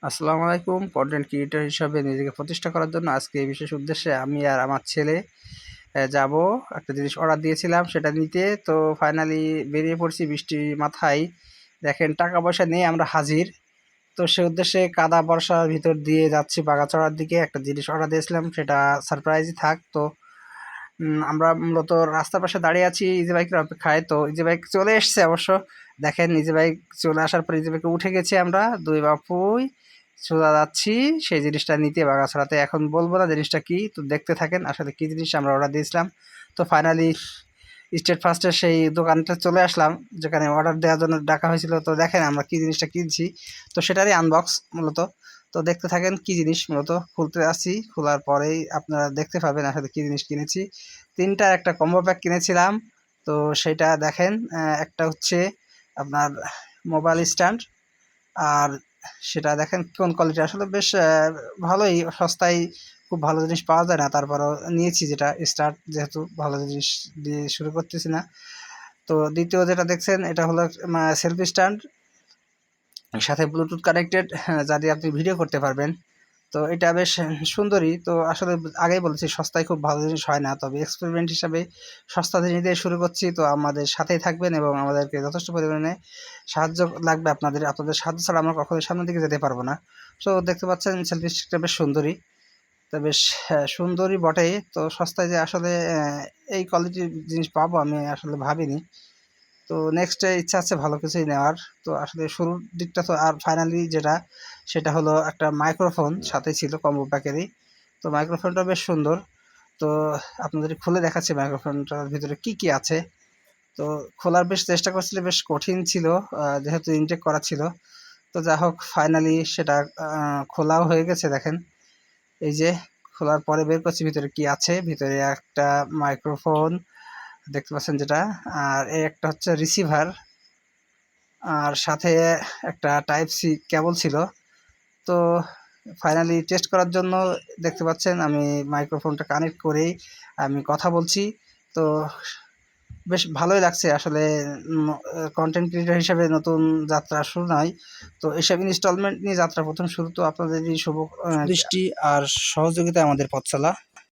আসসালামু আলাইকুম। Content creator হিসাবে নিজেকে প্রতিষ্ঠা করার জন্য আজকে এই বিশেষ উদ্দেশ্যে আমি আর আমার ছেলে যাব। একটা জিনিস অর্ডার দিয়েছিলাম সেটা নিতে। তো ফাইনালি বেরিয়ে পড়ছি বৃষ্টি মাথায়। দেখেন টাকা পয়সা নিয়ে আমরা হাজির। তো সে উদ্দেশ্যে কাদা বর্ষার ভিতর দিয়ে যাচ্ছি বাগাচড়ার দিকে। একটা জিনিস অর্ডার দিয়েছিলাম সেটা সারপ্রাইজই থাক। তো আমরা মূলত রাস্তার পাশে দাঁড়িয়ে আছি ইজি বাইকের অপেক্ষায়। তো ইজি বাইক চলে এসছে অবশ্য। দেখেন ইজি বাইক চলে আসার পর ইজি বাইকে উঠে গেছি আমরা দুই বাপুই, সোজা যাচ্ছি সেই জিনিসটা নিতে বাগাছড়াতে। এখন বলবো না জিনিসটা কি, তো দেখতে থাকেন আসলে কি জিনিস আমরা অর্ডার দিয়েছিলাম। তো ফাইনালি স্টেট ফার্স্টের সেই দোকানটা চলে আসলাম যেখানে অর্ডার দেওয়ার জন্য ডাকা হয়েছিল। তো দেখেন আমরা কি জিনিসটা কিনছি, তো সেটারই আনবক্স মূলত। তো দেখতে থাকেন কি জিনিস মূলত খুলতে আসছি। খোলার পরেই আপনারা দেখতে পাবেন আসলে কি জিনিস কিনেছি। তিনটার একটা কম্বো প্যাক কিনেছিলাম। তো সেটা দেখেন, একটা হচ্ছে আপনার মোবাইল স্ট্যান্ড। আর সেটা দেখেন কোন কোয়ালিটি, আসলে বেশ ভালোই সস্তায়। খুব ভালো জিনিস পাওয়া যায় না, তারপরেও নিয়েছি যেটা স্টার্ট, যেহেতু ভালো জিনিস দিয়ে শুরু করতেছি না। তো দ্বিতীয় যেটা দেখছেন এটা হলো সেলফি স্ট্যান্ড, সাথে ব্লুটুথ কানেক্টেড, যা দিয়ে আপনি ভিডিও করতে পারবেন। তো এটা বেশ সুন্দরই। তো আসলে আগেই বলেছি সস্তায় খুব ভালো জিনিস হয় না, তবে এক্সপেরিমেন্ট হিসাবে সস্তা জিনিস দিয়ে শুরু করছি। তো আমাদের সাথেই থাকবেন এবং আমাদেরকে যথেষ্ট পরিমাণে সাহায্য লাগবে। আপনাদের সাহায্য ছাড়া আমরা কখনোই সামনের দিকে যেতে পারবো না। তো দেখতে পাচ্ছেন সেলফি স্টিকটা বেশ সুন্দরই। তো বেশ সুন্দরই বটেই। তো সস্তায় যে আসলে এই কোয়ালিটির জিনিস পাবো আমি আসলে ভাবিনি। তো নেক্সট ইচ্ছা আছে ভালো কিছুই নেওয়ার। তো আসলে শুরুর দিকটা তো, আর ফাইনালি যেটা সেটা হলো একটা মাইক্রোফোন সাথে ছিল কম্বো প্যাকেরই। তো মাইক্রোফোনটা বেশ সুন্দর। তো আপনাদের খুলে দেখাচ্ছি মাইক্রোফোনটার ভিতরে কি কি আছে। তো খোলার বেশ চেষ্টা করছিল, বেশ কঠিন ছিল যেহেতু ইনটেক করা ছিল। তো যা হোক ফাইনালি সেটা খোলাও হয়ে গেছে। দেখেন এই যে খোলার পরে বের করছি ভিতরে কি আছে। ভিতরে একটা মাইক্রোফোন দেখতে পাচ্ছেন যেটা, আর এই একটা হচ্ছে রিসিভার, আর সাথে একটা টাইপ সি কেবল ছিল। তো ফাইনালি টেস্ট করার জন্য দেখতে পাচ্ছেন আমি মাইক্রোফোনটা কানেক্ট করেই আমি কথা বলছি। তো বেশ ভালোই লাগছে আসলে। কন্টেন্ট ক্রিয়েটর হিসেবে নতুন যাত্রা শুরু নয়, তো এসব ইনস্টলমেন্ট নিয়ে যাত্রা প্রথম শুরু। তো আপনাদের এই শুভ দৃষ্টি আর সহযোগিতায় আমাদের পথ চলা।